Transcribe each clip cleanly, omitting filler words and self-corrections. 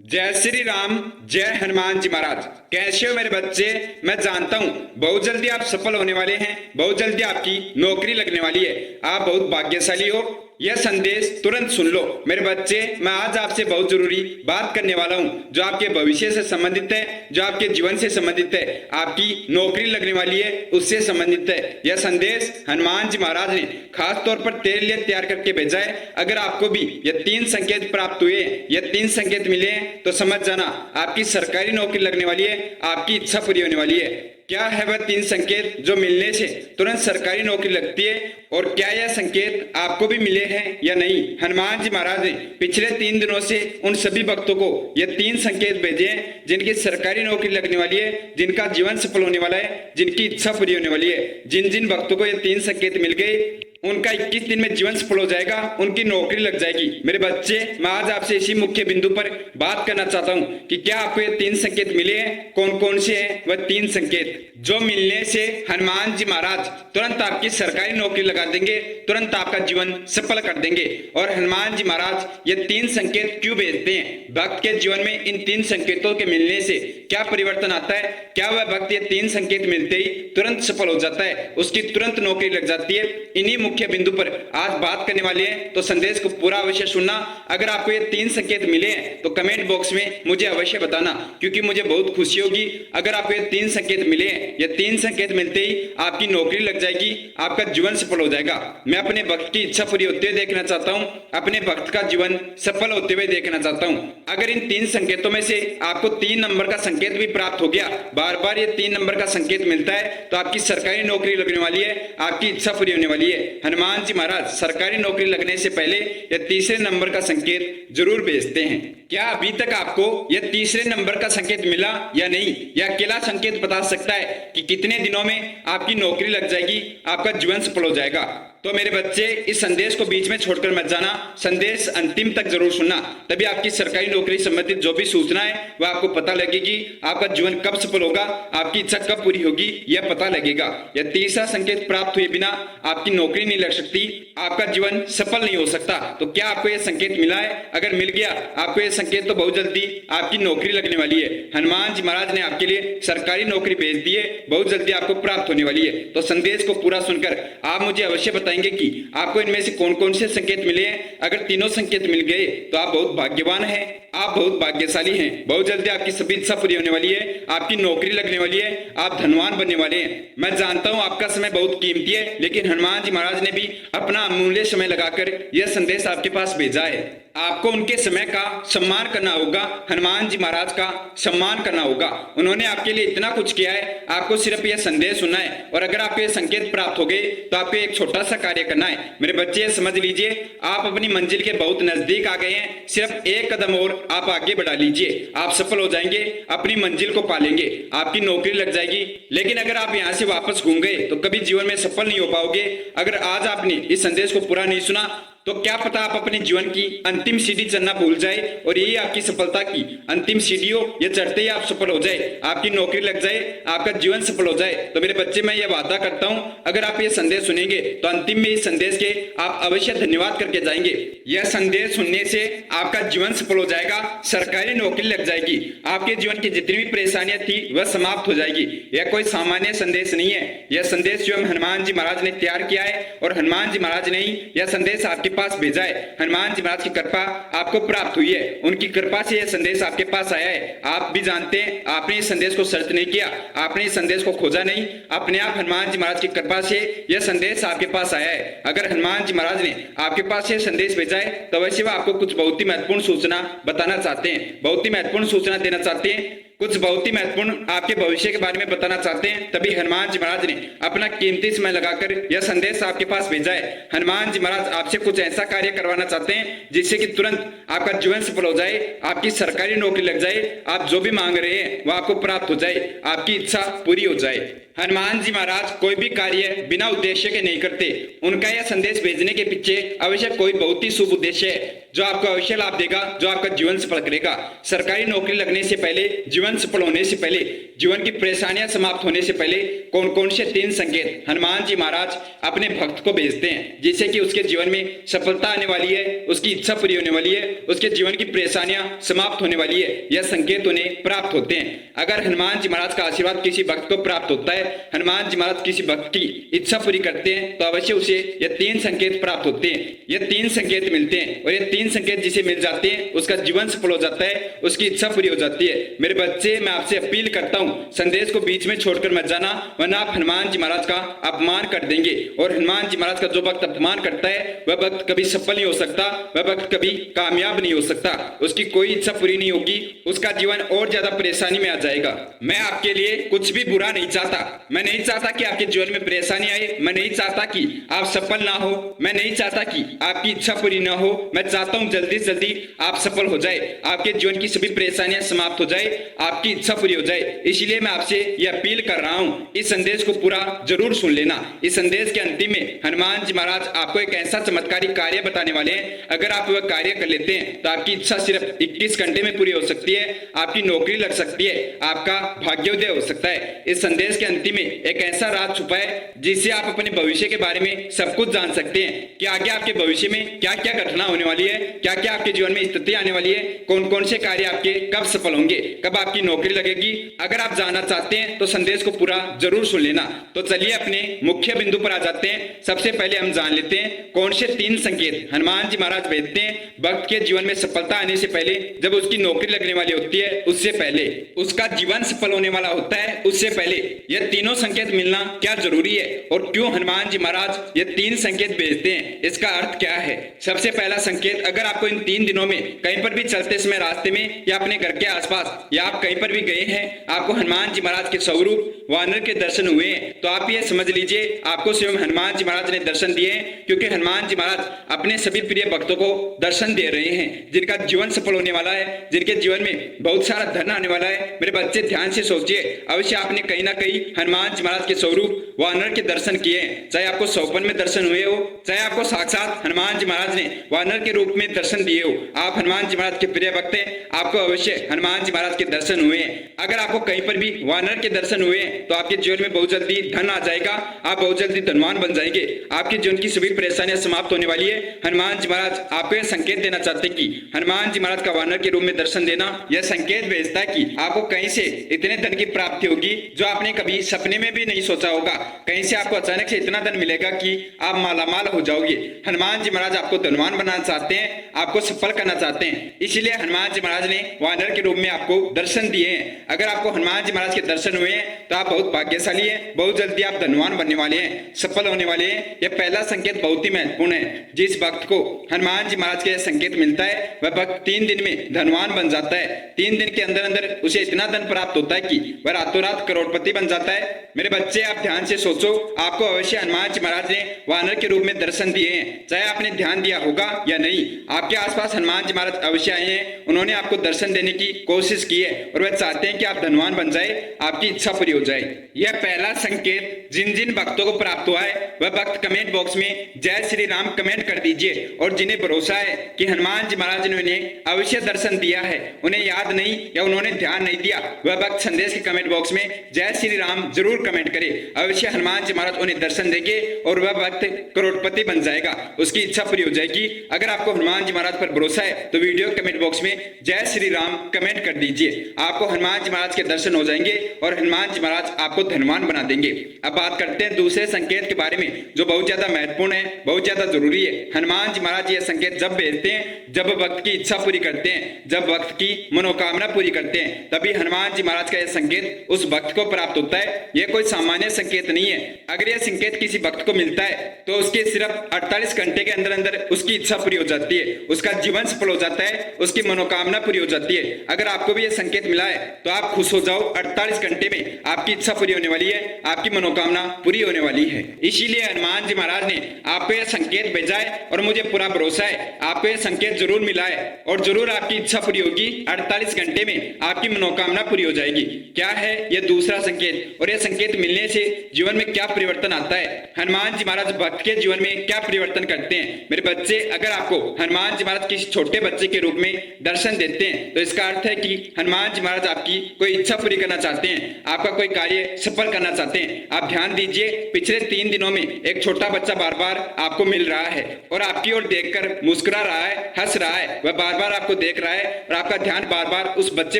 जय श्री राम। जय हनुमान जी महाराज। कैसे हो मेरे बच्चे? मैं जानता हूँ बहुत जल्दी आप सफल होने वाले हैं, बहुत जल्दी आपकी नौकरी लगने वाली है। आप बहुत भाग्यशाली हो। यह संदेश तुरंत सुन लो मेरे बच्चे। मैं आज आपसे बहुत जरूरी बात करने वाला हूँ जो आपके भविष्य से संबंधित है, जो आपके जीवन से संबंधित है, आपकी नौकरी लगने वाली है उससे संबंधित है। यह संदेश हनुमान जी महाराज ने खास तौर पर तेरे लिए तैयार करके भेजा है। अगर आपको भी यह 3 संकेत प्राप्त हुए, यह 3 संकेत मिले हैं तो समझ जाना आपकी सरकारी नौकरी लगने वाली है, आपकी इच्छा पूरी होने वाली है। क्या है वह 3 संकेत जो मिलने से तुरंत सरकारी नौकरी लगती है, और क्या यह संकेत आपको भी मिले हैं या नहीं? हनुमान जी महाराज ने पिछले 3 दिनों से उन सभी भक्तों को यह 3 संकेत भेजे हैं जिनकी सरकारी नौकरी लगने वाली है, जिनका जीवन सफल होने वाला है, जिनकी इच्छा पूरी होने वाली है। जिन जिन भक्तों को ये 3 संकेत मिल गए उनका 21 दिन में जीवन सफल हो जाएगा, उनकी नौकरी लग जाएगी। मेरे बच्चे, मैं आज आपसे इसी मुख्य बिंदु पर बात करना चाहता हूँ कि क्या आपको ये 3 संकेत मिले हैं, कौन कौन से हैं वह 3 संकेत जो मिलने से हनुमान जी महाराज तुरंत आपकी सरकारी नौकरी लगा देंगे, तुरंत आपका जीवन सफल कर देंगे। और हनुमान जी महाराज ये 3 संकेत क्यों भेजते हैं? भक्त के जीवन में इन 3 संकेतों के मिलने से क्या परिवर्तन आता है? क्या वह भक्त ये 3 संकेत मिलते ही तुरंत सफल हो जाता है, उसकी तुरंत नौकरी लग जाती है? इन्हीं मुख्य बिंदु पर आज बात करने वाले हैं, तो संदेश को पूरा अवश्य सुनना। अगर आपको ये 3 संकेत मिले हैं तो कमेंट बॉक्स में मुझे अवश्य बताना, क्योंकि मुझे बहुत खुशी होगी। अगर आपको ये 3 संकेत मिले हैं, ये 3 संकेत मिलते ही आपकी नौकरी लग जाएगी, आपका जीवन सफल हो जाएगा। मैं अपने भक्त की इच्छा पूरी होते हुए देखना चाहता हूँ, अपने भक्त का जीवन सफल होते हुए देखना चाहता हूँ। अगर इन 3 संकेतों में से आपको 3 नंबर का संकेत भी प्राप्त हो गया, बार बार ये 3 नंबर का संकेत मिलता है, तो आपकी सरकारी नौकरी लगने वाली है, आपकी इच्छा पूरी होने वाली है। हनुमान जी महाराज सरकारी नौकरी लगने से पहले यह तीसरे नंबर का संकेत जरूर भेजते हैं। क्या अभी तक आपको यह तीसरे नंबर का संकेत मिला या नहीं? यह अकेला संकेत बता सकता है कि कितने दिनों में आपकी नौकरी लग जाएगी, आपका जीवन सफल हो जाएगा। तो मेरे बच्चे, इस संदेश को बीच में छोड़कर मत जाना, संदेश अंतिम तक जरूर सुनना, तभी आपकी सरकारी नौकरी संबंधित जो भी सूचना है वह आपको पता लगेगी। आपका जीवन कब सफल होगा, आपकी इच्छा कब पूरी होगी, यह पता लगेगा। यह तीसरा संकेत प्राप्त हुए बिना आपकी नौकरी नहीं लग सकती, आपका जीवन सफल नहीं हो सकता। तो क्या आपको यह संकेत मिला है? अगर मिल गया आपको यह संकेत, तो बहुत जल्दी आपकी नौकरी लगने वाली है। हनुमान जी महाराज ने आपके लिए सरकारी नौकरी भेज दी है, बहुत जल्दी आपको प्राप्त होने वाली है। तो संदेश को पूरा सुनकर आप मुझे अवश्य बताएंगे कि आपको इनमें से कौन कौन से संकेत मिले हैं। अगर तीनों संकेत मिल गए तो आप बहुत भाग्यवान हैं, आप बहुत भाग्यशाली हैं। बहुत जल्दी आपकी सभी इच्छा पूरी होने वाली है, आपकी नौकरी लगने वाली है, आप धनवान बनने वाले हैं। मैं जानता हूं आपका समय बहुत कीमती है, लेकिन हनुमान जी महाराज ने भी अपना अमूल्य समय लगाकर यह संदेश आपके पास भेजा है। आपको उनके समय का सम्मान करना होगा, हनुमान जी महाराज का सम्मान करना होगा। उन्होंने आपके लिए इतना कुछ किया है, आपको सिर्फ यह संदेश सुनना है। और अगर आपको यह संकेत प्राप्त हो गए तो आपको एक छोटा सा कार्य करना है। मेरे बच्चे, समझ लीजिए आप अपनी मंजिल के बहुत नजदीक आ गए हैं, सिर्फ एक कदम और आप आगे बढ़ा लीजिए, आप सफल हो जाएंगे, अपनी मंजिल को पालेंगे, आपकी नौकरी लग जाएगी। लेकिन अगर आप यहाँ से वापस घूम गए तो कभी जीवन में सफल नहीं हो पाओगे। अगर आज आपने इस संदेश को पूरा नहीं सुना तो क्या पता आप अपने जीवन की अंतिम सीढ़ी चढ़ना भूल जाए और यही आपकी सफलता की अंतिम सीढ़ी हो। ये चढ़ते ही आप सफल हो जाए, आपकी नौकरी लग जाए, आपका जीवन सफल हो जाए। तो मेरे बच्चे, मैं ये वादा करता हूँ अगर आप ये संदेश सुनेंगे तो अंतिम में इस संदेश के आप अवश्य धन्यवाद करके जाएंगे। यह संदेश सुनने से आपका जीवन सफल हो जाएगा, सरकारी नौकरी लग जाएगी, आपके जीवन की जितनी भी परेशानियां थी वह समाप्त हो जाएगी। यह कोई सामान्य संदेश नहीं है, यह संदेश जो हनुमान जी महाराज ने तैयार किया है, और हनुमान जी महाराज ने ही यह संदेश आपके पास भेजा है। हनुमान जी महाराज की कृपा आपको प्राप्त हुई है, उनकी कृपा से यह संदेश आपके पास आया है। आप भी जानते हैं, आपने इस संदेश को सर्च नहीं किया, आपने इस संदेश को खोजा नहीं, अपने आप हनुमान जी महाराज की कृपा से यह संदेश आपके पास आया है। अगर हनुमान जी महाराज ने आपके पास यह संदेश भेजा है तो वैसे वह आपको कुछ बहुत ही महत्वपूर्ण सूचना बताना चाहते हैं, बहुत ही महत्वपूर्ण सूचना देना चाहते हैं, कुछ बहुत ही महत्वपूर्ण आपके भविष्य के बारे में बताना चाहते हैं। तभी हनुमान जी महाराज ने अपना कीमती समय लगाकर यह संदेश आपके पास भेजा है। हनुमान जी महाराज आपसे कुछ ऐसा कार्य करवाना चाहते हैं जिससे कि तुरंत आपका जीवन सफल हो जाए, आपकी सरकारी नौकरी लग जाए, आप जो भी मांग रहे हैं वह आपको प्राप्त हो जाए, आपकी इच्छा पूरी हो जाए। हनुमान जी महाराज कोई भी कार्य बिना उद्देश्य के नहीं करते। उनका यह संदेश भेजने के पीछे अवश्य कोई बहुत ही शुभ उद्देश्य है जो आपको अवश्य लाभ देगा, जो आपका जीवन सफल करेगा। सरकारी नौकरी लगने से पहले, जीवन सफल होने से पहले, जीवन की परेशानियां समाप्त होने से पहले कौन कौन से 3 संकेत हनुमान जी महाराज अपने भक्त को भेजते हैं जिससे कि उसके जीवन में सफलता आने वाली है, उसकी इच्छा पूरी होने वाली है, उसके जीवन की परेशानियां समाप्त होने वाली है। यह संकेत उन्हें प्राप्त होते हैं। अगर हनुमान जी महाराज का आशीर्वाद किसी भक्त को प्राप्त होता है, हनुमान जी महाराज किसी भक्त की इच्छा पूरी करते हैं, तो अवश्य उसे यह 3 संकेत प्राप्त होते हैं। यह 3 संकेत मिलते हैं और ये 3 संकेत जिसे मिल जाते हैं उसका जीवन सफल हो जाता है, उसकी इच्छा पूरी हो जाती है। मेरे बच्चे, मैं आपसे अपील करता हूँ, संदेश को बीच में छोड़कर मत जाना, वरना आप हनुमान जी महाराज का अपमान कर देंगे। और हनुमान जी महाराज का जो भक्त अपमान करता है वह भक्त कभी सफल नहीं हो सकता, वह भक्त कभी कामयाब नहीं हो सकता, उसकी कोई इच्छा पूरी नहीं होगी, उसका जीवन और ज्यादा परेशानी में आ जाएगा। मैं आपके लिए कुछ भी बुरा नहीं चाहता। मैं नहीं चाहता कि आपके जीवन में परेशानी आए, मैं नहीं चाहता कि आप सफल ना हो, मैं नहीं चाहता कि आपकी इच्छा पूरी ना हो। मैं चाहता हूं जल्दी से जल्दी आप सफल हो जाए, आपके जीवन की सभी परेशानियां समाप्त हो जाए, आपकी इच्छा पूरी हो जाए। इसलिए मैं आपसे यह अपील कर रहा हूं, इस संदेश को पूरा जरूर सुन लेना। इस संदेश के अंतिम में हनुमान जी महाराज आपको एक ऐसा चमत्कारी कार्य बताने वाले हैं। अगर आप वह कार्य कर लेते हैं तो आपकी इच्छा सिर्फ 21 घंटे में पूरी हो सकती है, आपकी नौकरी लग सकती है, आपका भाग्योदय हो सकता है। इस संदेश के अंतिम में एक ऐसा राज छुपा है जिससे आप अपने भविष्य के बारे में सब कुछ जान सकते हैं कि आगे आपके भविष्य में क्या क्या घटना होने वाली है, क्या क्या आपके जीवन में स्थिति आने वाली है, कौन कौन से कार्य आपके कब सफल होंगे, कब आपकी नौकरी लगेगी। अगर आप जानना चाहते हैं तो संदेश को पूरा जरूर सुन लेना। तो चलिए अपने मुख्य बिंदु पर आ जाते हैं। सबसे पहले हम जान लेते हैं कौन से 3 संकेत हनुमान जी महाराज भेजते हैं भक्त के जीवन में सफलता आने से पहले, जब उसकी नौकरी लगने वाली होती है उससे पहले, उसका जीवन सफल होने वाला होता है उससे पहले। यह तीनों संकेत मिलना क्या जरूरी है और क्यों हनुमान जी महाराज ये 3 संकेत भेजते हैं, इसका अर्थ क्या है। सबसे पहला संकेत, अगर आपको इन 3 दिनों में कहीं पर भी चलते समय रास्ते में या अपने घर के आसपास या आप कहीं पर भी गए हैं, आपको हनुमान जी महाराज के स्वरूप वानर के दर्शन हुए हैं, तो आप ये समझ लीजिए आपको स्वयं हनुमान जी महाराज ने दर्शन दिए हैं। क्योंकि हनुमान जी महाराज अपने सभी प्रिय भक्तों को दर्शन दे रहे हैं जिनका जीवन सफल होने वाला है, जिनके जीवन में बहुत सारा धन आने वाला है। मेरे बच्चे ध्यान से सोचिए, अवश्य आपने कहीं ना कहीं हनुमान जी महाराज के स्वरूप वानर के दर्शन किए हैं। चाहे आपको सौपन में दर्शन हुए हो, चाहे आपको साक्षात हनुमान जी महाराज ने वानर के रूप में दर्शन दिए हो, आप हनुमान जी महाराज के प्रिय भक्त हैं, आपको अवश्य हनुमान जी महाराज के दर्शन हुए हैं। अगर आपको कहीं पर भी वानर के दर्शन हुए हैं तो आपके जीवन में बहुत जल्दी धन आ जाएगा, आप बहुत जल्दी धनवान बन जाएंगे, आपके जीवन की सभी परेशानियां समाप्त होने वाली है। हनुमान जी महाराज आपको यह संकेत देना चाहते हैं कि हनुमान जी महाराज का वानर के रूप में दर्शन देना यह संकेत भेजता है कि आपको कहीं से इतने धन की प्राप्ति होगी जो आपने कभी सपने में भी नहीं सोचा होगा। कहीं से आपको अचानक से इतना धन मिलेगा कि आप मालामाल हो जाओगे। हनुमान जी महाराज आपको धनवान बनाना चाहते हैं, आपको सफल करना चाहते हैं, इसलिए हनुमान जी महाराज ने वानर के रूप में आपको दर्शन दिए हैं। अगर आपको हनुमान जी महाराज के दर्शन हुए हैं तो आप बहुत भाग्यशाली हैं, बहुत जल्दी आप धनवान बनने वाले हैं, सफल होने वाले हैं। यह पहला संकेत बहुत ही महत्वपूर्ण है। जिस भक्त को हनुमान जी महाराज का संकेत मिलता है वह भक्त 3 दिन में धनवान बन जाता है। 3 दिन के अंदर अंदर उसे इतना धन प्राप्त होता है कि वह रातों रात करोड़पति बन जाता है। मेरे बच्चे, आप ध्यान से सोचो, आपको अवश्य हनुमान जी महाराज ने वानर के रूप में दर्शन दिए हैं, चाहे आपने ध्यान दिया होगा या नहीं। आपके आसपास हनुमान जी महाराज अवश्य आए हैं, उन्होंने आपको दर्शन देने की कोशिश की है और वह चाहते हैं कि आप धनवान बन जाए, आपकी इच्छा पूरी हो जाए। यह पहला संकेत जिन जिन भक्तों को प्राप्त हुआ है वह भक्त कमेंट बॉक्स में जय श्री राम कमेंट कर दीजिए। और जिन्हें भरोसा है कि हनुमान जी महाराज ने उन्हें अवश्य दर्शन दिया है, उन्हें याद नहीं या उन्होंने ध्यान नहीं दिया, वह भक्त संदेश के कमेंट बॉक्स में जय श्री राम जरूर कमेंट करे। अवश्य हनुमान जी महाराज उन्हें दर्शन देंगे और वह भक्त करोड़पति बन जाएगा, उसकी इच्छा पूरी हो जाएगी। अगर आपको हनुमान जी महाराज पर भरोसा है तो वीडियो कमेंट बॉक्स में जय श्री राम कमेंट कर दीजिए। आपको हनुमान जी महाराज के दर्शन हो जाएंगे और हनुमान जी महाराज आपको धनवान बना देंगे। अब बात करते हैं दूसरे संकेत के बारे में जो बहुत ज्यादा महत्वपूर्ण है, बहुत ज्यादा जरूरी है। हनुमान जी महाराज ये संकेत जब भेजते हैं जब भक्त की इच्छा पूरी करते हैं, जब भक्त की मनोकामना पूरी करते हैं, तभी हनुमान जी महाराज का यह संकेत उस भक्त को प्राप्त होता है। यह कोई सामान्य संकेत नहीं है। अगर यह संकेत किसी भक्त को मिलता है तो उसके सिर्फ 48 घंटे के अंदर अंदर उसकी इच्छा पूरी हो जाती है, उसका जीवन सफल हो जाता है, उसकी मनोकामना पूरी हो जाती है। अगर आपको भी यह संकेत मिला है तो आप खुश हो जाओ, 48 घंटे में आपकी इच्छा पूरी होने वाली है, आपकी मनोकामना पूरी होने वाली है। इसीलिए हनुमान जी महाराज ने आपको यह संकेत भेजा है और मुझे पूरा भरोसा है आपको यह संकेत जरूर मिला है और जरूर आपकी इच्छा पूरी होगी। 48 घंटे में आपकी मनोकामना पूरी हो जाएगी। क्या है यह दूसरा संकेत और यह संकेत मिलने से जीवन में क्या परिवर्तन आता है, हनुमान जी महाराज भक्त के जीवन में क्या परिवर्तन करते हैं। मेरे बच्चे, अगर आपको हनुमान जी महाराज किसी छोटे बच्चे के रूप में दर्शन देते हैं तो इसका अर्थ है कि हनुमान जी महाराज आपकी कोई इच्छा पूरी करना चाहते हैं, आपका कोई कार्य सफल करना चाहते हैं। आप ध्यान दीजिए, पिछले 3 दिनों में एक छोटा बच्चा बार बार आपको मिल रहा है और आपकी ओर देखकर मुस्कुरा रहा है, हंस रहा है, वह बार बार आपको देख रहा है और आपका ध्यान बार बार उस बच्चे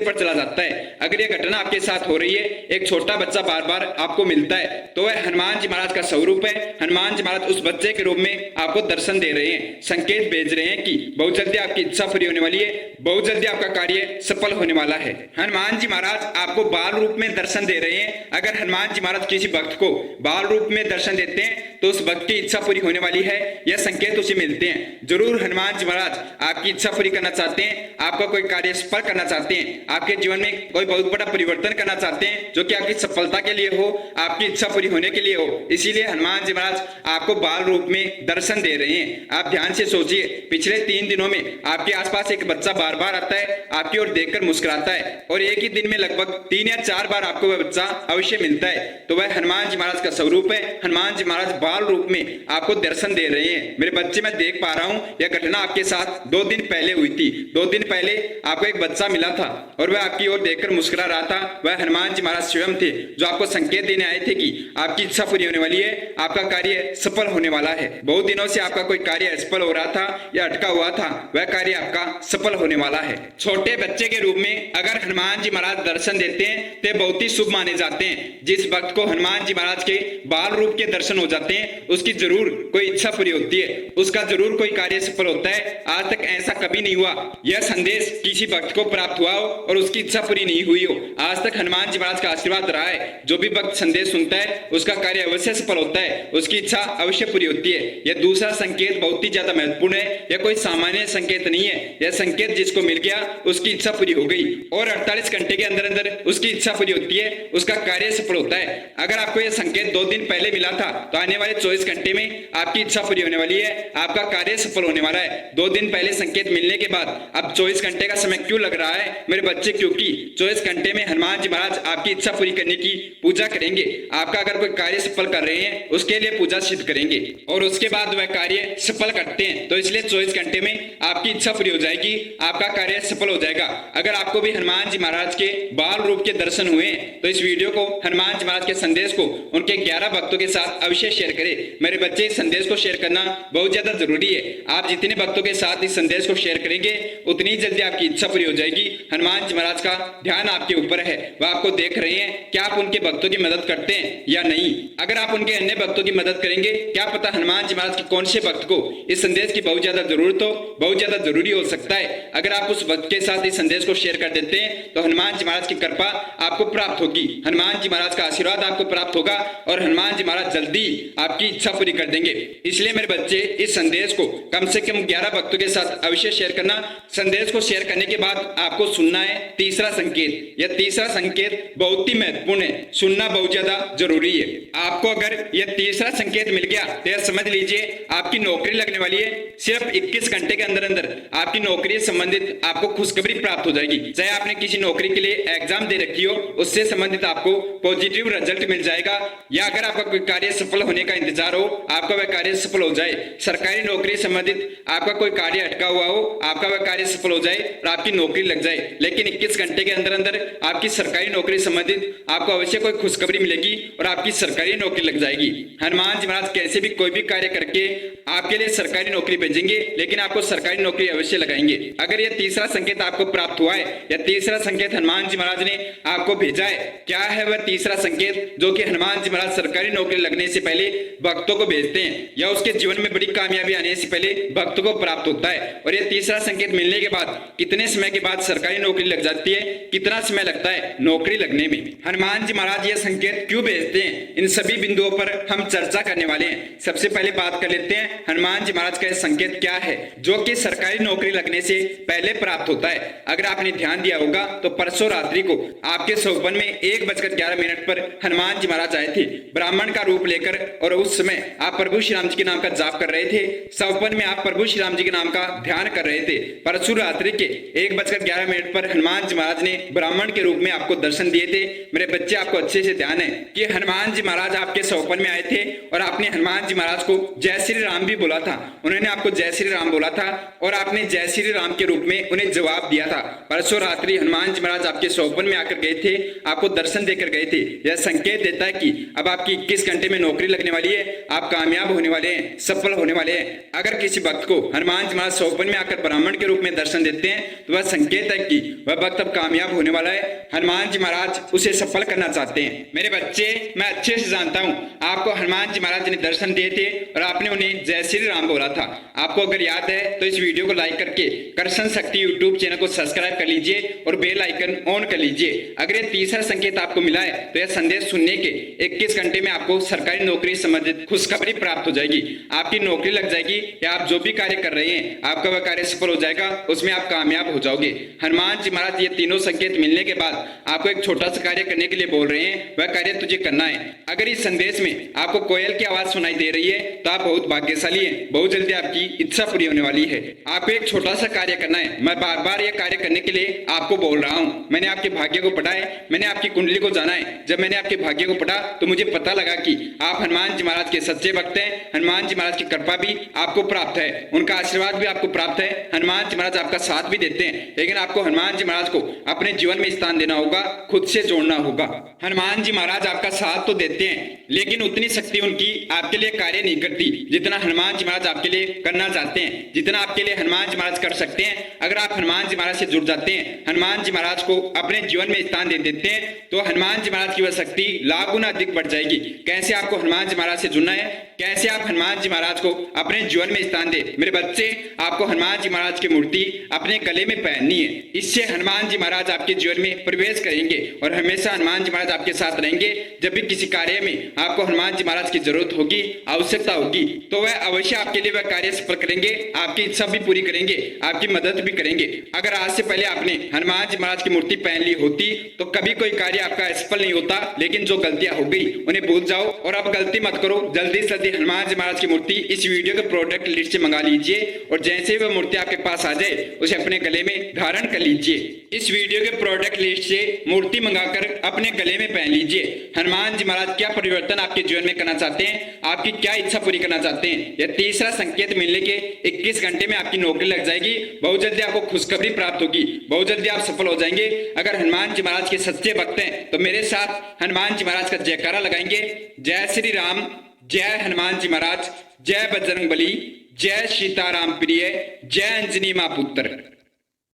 पर चला जाता है। अगर यह घटना आपके साथ हो रही है, एक छोटा बच्चा बार बार आपको मिलता है, तो वह हनुमान जी महाराज का स्वरूप है। हनुमान जी महाराज उस बच्चे के रूप में आपको दर्शन दे रहे हैं, संकेत भेज रहे हैं कि बहुत जल्दी आपकी इच्छा पूरी होने वाली है, बहुत जल्दी आपका कार्य सफल होने वाला है। हनुमान जी महाराज आपको बाल रूप में दर्शन दे रहे हैं। अगर हनुमान जी महाराज किसी भक्त को बाल रूप में दर्शन देते हैं तो उस भक्त की इच्छा पूरी होने वाली है, यह संकेत उसे मिलते हैं। जरूर हनुमान जी महाराज आपकी इच्छा पूरी करना चाहते हैं, आपका कोई कार्य सफल करना चाहते हैं, आपके जीवन में कोई बहुत बड़ा परिवर्तन करना चाहते हैं जो कि आपकी सफलता के लिए हो, आपकी इच्छा पूरी होने के लिए हो। इसीलिए हनुमान जी महाराज आपको बाल रूप में दर्शन दे रहे हैं। आप ध्यान से सोचिए, पिछले 3 दिनों में आपके आसपास एक बच्चा बार बार आता है, आपकी ओर देखकर मुस्कुराता है और एक ही दिन में लगभग 3 या 4 बार आपको वह बच्चा अवश्य मिलता है, तो वह हनुमान जी महाराज का स्वरूप है। हनुमान जी महाराज बाल रूप में आपको दर्शन दे रहे हैं। मेरे बच्चे, मैं देख पा रहा हूँ यह घटना आपके साथ 2 दिन पहले हुई थी। 2 दिन पहले आपको एक बच्चा मिला था और वह आपकी ओर देखकर मुस्कुरा रहा था। वह हनुमान जी महाराज स्वयं थे जो आपको संकेत देने आए थे कि आपकी इच्छा पूरी होने वाली है, आपका कार्य सफल होने वाला है। बहुत दिनों से आपका कोई कार्य असफल हो रहा था या अटका हुआ था, वह कार्य आपका सफल होने वाला है। छोटे बच्चे के रूप में अगर हनुमान जी महाराज दर्शन देते हैं तो बहुत ही शुभ माने जाते हैं। जिस भक्त को हनुमान जी महाराज के बाल रूप के दर्शन हो जाते हैं उसकी जरूर कोई इच्छा पूरी होती है, उसका जरूर कोई कार्य सफल होता है। आज तक ऐसा कभी नहीं हुआ यह संदेश किसी भक्त को प्राप्त हुआ हो और उसकी इच्छा पूरी नहीं हुई हो। आज तक हनुमान जी महाराज का आशीर्वाद रहा है। जो भी भक्त संदेश सुनता है उसका कार्य अवश्य सफल होता है, उसकी इच्छा अवश्य पूरी होती है। यह दूसरा संकेत बहुत ही ज्यादा महत्वपूर्ण है। यह कोई सामान्य संकेत नहीं है। यह संकेत जिसको मिल गया उसकी इच्छा पूरी हो गई और 48 घंटे के अंदर अंदर उसकी इच्छा पूरी होती है, उसका कार्य सफल होता है। अगर आपको यह संकेत 2 दिन पहले मिला था तो आने वाले 24 घंटे में आपकी इच्छा पूरी होने वाली है, आपका कार्य सफल होने वाला है। 2 दिन पहले संकेत मिलने के बाद अब 24 घंटे का समय क्यों लग रहा है मेरे बच्चे? क्योंकि 24 घंटे में हनुमान जी महाराज आपकी इच्छा पूरी करने की पूजा करेंगे। आपका अगर कोई कार्य सफल कर रहे हैं उसके लिए पूजा सिद्ध करेंगे और उसके बाद वह कार्य सफल करते हैं, तो इसलिए 24 घंटे में आपकी इच्छा पूरी हो जाएगी, आपका कार्य सफल हो जाएगा। अगर आपको भी हनुमान जी महाराज के बाल रूप के दर्शन हुए तो इस वीडियो को, हनुमान जी महाराज के संदेश को उनके 11 भक्तों के साथ अवश्य शेयर करें। मेरे बच्चे, इस संदेश को शेयर करना बहुत ज्यादा जरूरी है। आप जितने भक्तों के साथ इस संदेश को शेयर करेंगे उतनी जल्दी आपकी इच्छा पूरी हो जाएगी। हनुमान जी महाराज का ध्यान आपके ऊपर है, वह आपको देख रहे हैं। क्या आप उनके भक्तों की मदद करते हैं या नहीं? अगर आप उनके अन्य भक्तों की मदद करेंगे, क्या पता हनुमान जी महाराज के कौन से भक्त को इस संदेश की बहुत ज्यादा जरूरत हो, बहुत ज्यादा जरूरी हो सकता है। अगर आप उस भक्त के साथ इस संदेश को शेयर कर देते हैं तो हनुमान जी महाराज की कृपा आपको प्राप्त होगी, हनुमान जी महाराज का आशीर्वाद आपको प्राप्त होगा और हनुमान जी महाराज जल्दी आपकी इच्छा पूरी कर देंगे। इसलिए मेरे बच्चे, इस संदेश को कम से कम 11 भक्तों के साथ अवश्य शेयर करना। संदेश को शेयर करने के बाद आपको सुनना है तीसरा संकेत। यह तीसरा संकेत बहुत ही महत्वपूर्ण है, सुनना बहुत ज्यादा जरूरी है। आपको अगर यह तीसरा संकेत मिल गया तो यह समझ लीजिए आपकी नौकरी लगने वाली है। सिर्फ 21 घंटे के अंदर अंदर आपकी नौकरी से संबंधित आपको खुशखबरी प्राप्त हो जाएगी। चाहे आपने किसी नौकरी के लिए एग्जाम दे रखी हो, उससे संबंधित आपको पॉजिटिव रिजल्ट मिल जाएगा, या अगर आपका कोई कार्य सफल होने का इंतजार हो, आपका वह कार्य सफल हो जाए। सरकारी नौकरी संबंधित आपका कोई कार्य अटका हुआ हो, आपका वह कार्य सफल हो जाए और आपकी नौकरी लग जाए। लेकिन 21 घंटे के अंदर अंदर आपकी सरकारी नौकरी संबंधित आपको अवश्य कोई खुशखबरी मिलेगी और आपकी सरकारी नौकरी लग जाएगी। हनुमान जी महाराज कैसे भी कोई भी कार्य करके आपके लिए सरकारी नौकरी भेजेंगे, लेकिन आपको सरकारी नौकरी अवश्य लगाएंगे। अगर यह तीसरा संकेत आपको प्राप्त हुआ है, या तीसरा संकेत हनुमान जी महाराज ने आपको भेजा है, क्या है वह तीसरा संकेत जो कि हनुमान जी महाराज सरकारी नौकरी लगने से पहले भक्तों को भेजते हैं या उसके जीवन में बड़ी कामयाबी आने से पहले भक्तों को प्राप्त होता है? और यह तीसरा संकेत मिलने के बाद कितने समय के बाद सरकारी नौकरी लग जाती है, कितना समय लगता है नौकरी लगने में? हनुमान जी महाराज यह संकेत क्यों भेजते हैं, इन सभी बिंदुओं पर हम चर्चा करने वाले हैं। सबसे पहले बात कर लेते हैं हनुमान जी महाराज का यह संकेत क्या है जो कि सरकारी नौकरी लगने से पहले प्राप्त होता है। अगर आपने ध्यान दिया होगा तो परसों रात्रि को आपके सौपन में 1:11 पर हनुमान जी महाराज आए थे ब्राह्मण का रूप लेकर, और उस समय आप प्रभु श्री राम जी के नाम का जाप कर रहे थे। सौपन में आप प्रभु श्री राम जी के नाम का ध्यान कर रहे थे। परसों रात्रि के 1:11 पर हनुमान जी महाराज ने ब्राह्मण के रूप में आपको दर्शन दिए थे। मेरे बच्चे, आप आपको अच्छे से ध्यान है कि हनुमान जी महाराज आपके सपन में आए थे और आपने हनुमान जी महाराज को जय श्री राम भी बोला था। उन्होंने आपको जय श्री राम बोला था और आपने जय श्री राम के रूप में उन्हें जवाब दिया था। परसों रात्रि हनुमान जी महाराज आपके सपन में आकर गए थे, आपको दर्शन देकर गए थे। यह संकेत देता है कि अब आपकी 21 घंटे में नौकरी लगने वाली है, आप कामयाब होने वाले हैं, सफल होने वाले हैं। अगर किसी भक्त को हनुमान जी महाराज सपन में आकर ब्राह्मण के रूप में दर्शन देते हैं तो वह संकेत है कि वह भक्त अब कामयाब होने वाला है, हनुमान जी महाराज उसे सफल करना चाहते हैं। मेरे बच्चे, मैं अच्छे से जानता हूं आपको हनुमान जी महाराज ने दर्शन दिए थे और आपने उन्हें जय श्री राम बोला था। आपको अगर याद है तो इस वीडियो को लाइक करके कर्षण शक्ति यूट्यूब चैनल को सब्सक्राइब कर लीजिए और बेल आइकन ऑन कर लीजिए। अगर ये तीसरा संकेत आपको मिला है तो यह संदेश सुनने के 21 घंटे में आपको सरकारी नौकरी संबंधित खुशखबरी प्राप्त हो जाएगी। आपकी नौकरी लग जाएगी या आप जो भी कार्य कर रहे हैं आपका वह कार्य सफल हो जाएगा, उसमें आप कामयाब हो जाओगे। हनुमान जी महाराज ये तीनों संकेत मिलने के बाद आपको एक छोटा सा कार्य करने के लिए बोल रहे हैं, वह कार्य तुझे करना है। अगर इस संदेश में आपको कोयल की आवाज सुनाई दे रही है तो आप बहुत भाग्यशाली हैं, बहुत जल्दी आपकी इच्छा पूरी होने वाली है। आपको एक छोटा सा कार्य करना है। मैं बार बार यह कार्य करने के लिए आपको बोल रहा हूँ। मैंने आपके भाग्य को पढ़ा है, मैंने आपकी कुंडली को जाना है। जब मैंने आपके भाग्य को पढ़ा तो मुझे पता लगा कि आप हनुमान जी महाराज के सच्चे भक्त हैं। हनुमान जी महाराज की कृपा भी आपको प्राप्त है, उनका आशीर्वाद भी आपको प्राप्त है। हनुमान जी महाराज आपका साथ भी देते हैं, लेकिन आपको हनुमान जी महाराज को अपने जीवन में स्थान देना होगा, खुद से जोड़ना होगा। हनुमान जी महाराज आपका साथ तो देते हैं लेकिन उतनी शक्ति उनकी आपके लिए कार्य नहीं करती जितना हनुमान जी महाराज आपके लिए करना चाहते हैं, जितना आपके लिए हनुमान जी महाराज कर सकते हैं। अगर आप हनुमान जी महाराज से जुड़ जाते हैं, हनुमान जी महाराज को अपने जीवन में स्थान दे देते हैं तो हनुमान जी महाराज की वह शक्ति लाख गुना अधिक बढ़ जाएगी। कैसे आपको हनुमान जी महाराज से जुड़ना है, कैसे आप हनुमान जी महाराज को अपने जीवन में स्थान दे। मेरे बच्चे, आपको हनुमान जी महाराज की मूर्ति अपने गले में पहननी है। इससे हनुमान जी महाराज आपके जीवन में प्रवेश करेंगे और हमेशा हनुमान जी महाराज आपके साथ रहेंगे। जब भी किसी कार्य में आपको हनुमान जी महाराज की जरूरत होगी, आवश्यकता होगी, तो वह अवश्य आपके लिए वह कार्य सफल करेंगे, आपकी इच्छा भी पूरी करेंगे, आपकी मदद भी करेंगे। अगर आज से पहले आपने हनुमान जी महाराज की मूर्ति पहन ली होती तो कभी कोई कार्य आपका सफल नहीं होता। लेकिन जो गलतियां हो गई उन्हें भूल जाओ और अब गलती मत करो। जल्दी से जल्दी हनुमान जी महाराज की मूर्ति इस वीडियो के प्रोडक्ट लिस्ट से मंगा लीजिए और जैसे ही वह मूर्ति आपके पास आ जाए उसे अपने गले में धारण कर लीजिए। इस वीडियो के प्रोडक्ट लिस्ट से मूर्ति मंगाकर अपने गले में पहन लीजिए। हनुमान जी महाराज क्या परिवर्तन आपके जीवन में करना चाहते हैं, आपकी क्या इच्छा पूरी करना चाहते हैं। यह तीसरा संकेत मिलने के 21 घंटे में आपकी नौकरी लग जाएगी। बहुत जल्दी आपको खुशखबरी प्राप्त होगी, बहुत जल्दी आप सफल हो जाएंगे। अगर हनुमान जी महाराज के सच्चे भक्त हैं तो मेरे साथ हनुमान जी महाराज का जयकारा लगाएंगे। जय श्री राम, जय हनुमान जी महाराज, जय बजरंग बली, जय सीताराम प्रिय, जय अंजनी मां पुत्र।